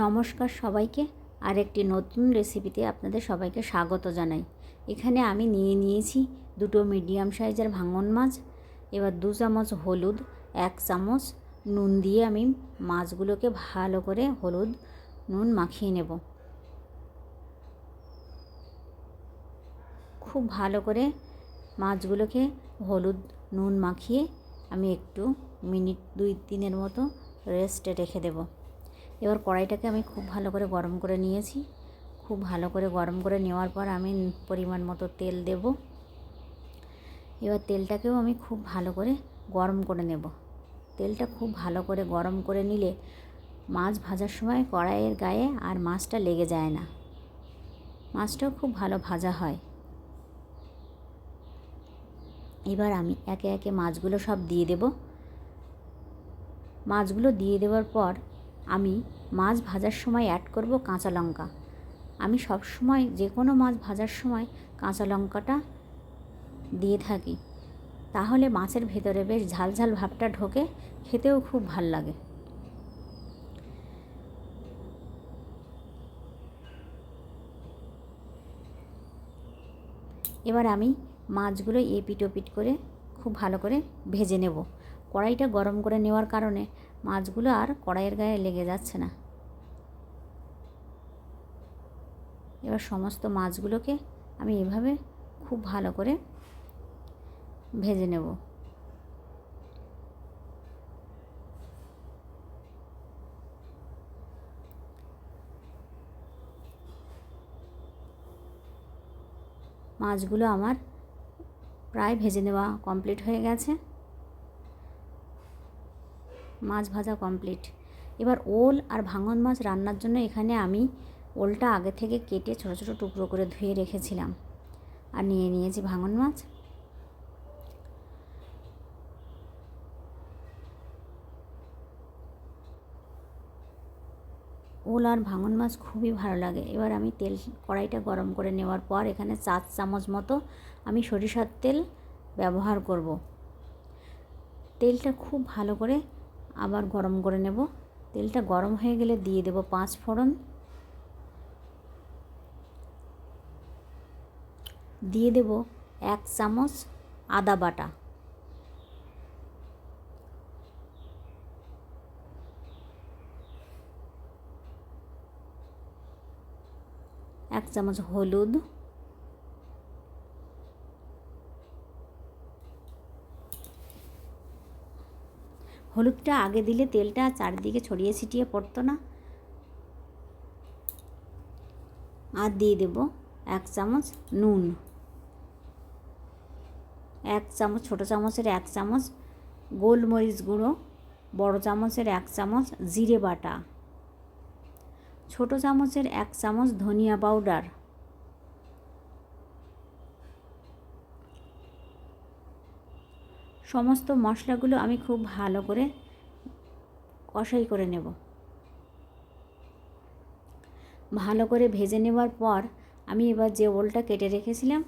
নমস্কার সবাইকে। আরেকটি নতুন রেসিপিতে আপনাদের সবাইকে স্বাগত জানাই। এখানে আমি নিয়েছি দুটো মিডিয়াম সাইজের ভাঙন মাছ। এবার 2 চামচ হলুদ, 1 চামচ নুন দিয়ে আমি মাছগুলোকে ভালো করে হলুদ নুন মাখিয়ে নেব। খুব ভালো করে মাছগুলোকে হলুদ নুন মাখিয়ে আমি একটু মিনিট 2-3 মতো রেস্টে রেখে দেব। এবার কড়াইটাকে আমি খুব ভালো করে গরম করে নিয়েছি। খুব ভালো করে গরম করে নেওয়ার পর আমি পরিমাণ মতো তেল দেব। এবার তেলটাকেও আমি খুব ভালো করে গরম করে নেব। তেলটা খুব ভালো করে গরম করে নিলে মাছ ভাজার সময় কড়াইয়ের গায়ে আর মাছটা লেগে যায় না, মাছটাও খুব ভালো ভাজা হয়। এবার আমি একে একে মাছগুলো সব দিয়ে দেব। মাছগুলো দিয়ে দেওয়ার পর আমি মাছ ভাজার সময় অ্যাড করব কাঁচা লঙ্কা। আমি সব সময় যে কোনো মাছ ভাজার সময় কাঁচা লঙ্কাটা দিয়ে থাকি, তাহলে মাছের ভেতরে বেশ ঝালঝাল ভাবটা ঢোকে, খেতেও খুব ভাল লাগে। এবার আমি মাছগুলো এপিট ওপিট করে খুব ভালো করে ভেজে নেব। কড়াইটা গরম করে নেওয়ার কারণে মাছগুলো আর কড়াইয়ের গায়ে লেগে যাচ্ছে না। এবার সমস্ত মাছগুলোকে আমি এভাবে খুব ভালো করে ভেজে নেব। মাছগুলো আমার প্রায় ভেজে নেওয়া কমপ্লিট হয়ে গেছে। মাছ ভাজা কমপ্লিট। এবার ওল আর ভাঙন মাছ রান্নার জন্য এখানে আমি ওলটা আগে থেকে কেটে ছোটো ছোটো টুকরো করে ধুয়ে রেখেছিলাম, আর নিয়ে নিয়েছি ভাঙন মাছ। ওল আর ভাঙন মাছ খুবই ভালো লাগে। এবার আমি কড়াইটা গরম করে নেওয়ার পর এখানে 4 চামচ মতো আমি সরিষার তেল ব্যবহার করব। তেলটা খুব ভালো করে আবার গরম করে নেব। তেলটা গরম হয়ে গেলে দিয়ে দেব 5 ফোড়ন, দিয়ে দেব 1 চামচ আদা বাটা, 1 চামচ হলুদ, হলুদটা আগে দিলে তেলটা চারিদিকে ছড়িয়ে ছিটিয়ে পড়তো না। আর দিয়ে দেব 1 চামচ নুন, 1 চামচ ছোটো চামচের 1 চামচ গোলমরিচ গুঁড়ো, বড় চামচের 1 চামচ জিরে বাটা, ছোটো চামচের 1 চামচ ধনিয়া পাউডার, সমস্ত মশলাগুলো আমি খুব ভালো করে কষাই করে নেব। ভালো করে ভেজে নেওয়ার পর আমি এবার যে ওলটা কেটে রেখেছিলাম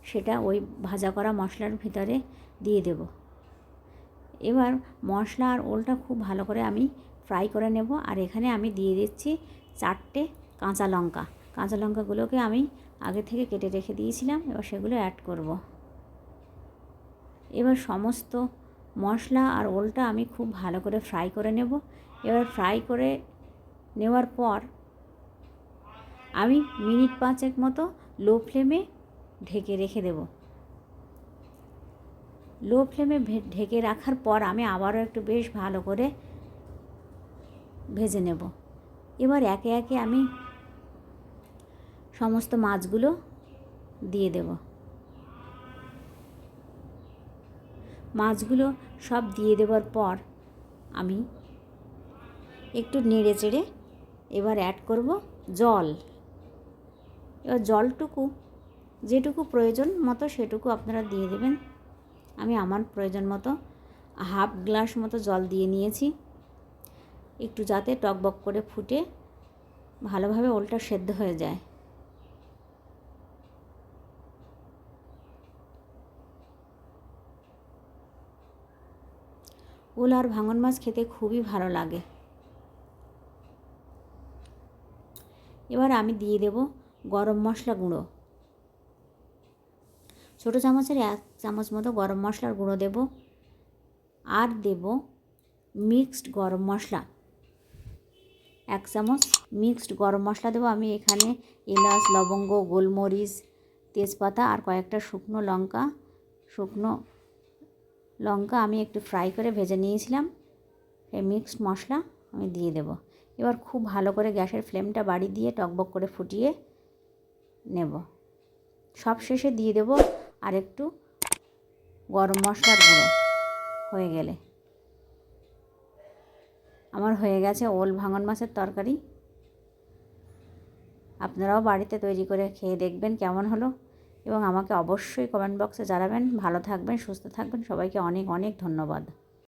সেটা ওই ভাজা করা মশলার ভিতরে দিয়ে দেব। এবার মশলা আর ওলটা খুব ভালো করে আমি ফ্রাই করে নেব। আর এখানে আমি দিয়ে দিচ্ছি 4টে কাঁচা লঙ্কা। কাঁচা লঙ্কাগুলোকে আমি আগে থেকে কেটে রেখে দিয়েছিলাম, এবার সেগুলো অ্যাড করব। এবার সমস্ত মশলা আর ওলটা আমি খুব ভালো করে ফ্রাই করে নেব। এবার ফ্রাই করে নেওয়ার পর আমি মিনিট 5 মতো লো ফ্লেমে ঢেকে রেখে দেব। লো ফ্লেমে ঢেকে রাখার পর আমি আবারও একটু বেশ ভালো করে ভেজে নেব। এবার একে একে আমি সমস্ত মাছগুলো দিয়ে দেব। মাছগুলো সব দিয়ে দেওয়ার পর আমি একটু নেড়ে চেড়ে এবার অ্যাড করব জল। এবার জলটুকু যেটুকু প্রয়োজন মতো সেটুকু আপনারা দিয়ে দেবেন। আমি আমার প্রয়োজন মতো হাফ গ্লাস মতো জল দিয়ে নিয়েছি, একটু যাতে টকবক করে ফুটে ভালোভাবে ওলটা সেদ্ধ হয়ে যায়। ওল আর ভাঙন মাছ খেতে খুবই ভালো লাগে। এবার আমি দিয়ে দেব গরম মশলা গুঁড়ো, ছোটো চামচের 1 চামচ মতো গরম মশলার গুঁড়ো দেব। আর দেব মিক্সড গরম মশলা 1 চামচ মিক্সড গরম মশলা দেবো। আমি এখানে এলাচ, লবঙ্গ, গোলমরিচ, তেজপাতা আর কয়েকটা শুকনো লঙ্কা আমি একটু ফ্রাই করে ভেজে নিয়েছিলাম। এই মিক্সড মশলা আমি দিয়ে দেব। এবার খুব ভালো করে গ্যাসের ফ্লেমটা বাড়িয়ে দিয়ে টকবক করে ফুটিয়ে নেব। সব শেষে দিয়ে দেব আর একটু গরম মশলার গুঁড়ো। হয়ে গেলে আমার হয়ে গেছে ওল ভাঙন মাছের তরকারি। আপনারাও বাড়িতে তৈরি করে খেয়ে দেখবেন কেমন হলো, এবং আমাকে অবশ্যই কমেন্ট বক্সে জানাবেন। ভালো থাকবেন, সুস্থ থাকবেন। সবাইকে অনেক অনেক ধন্যবাদ।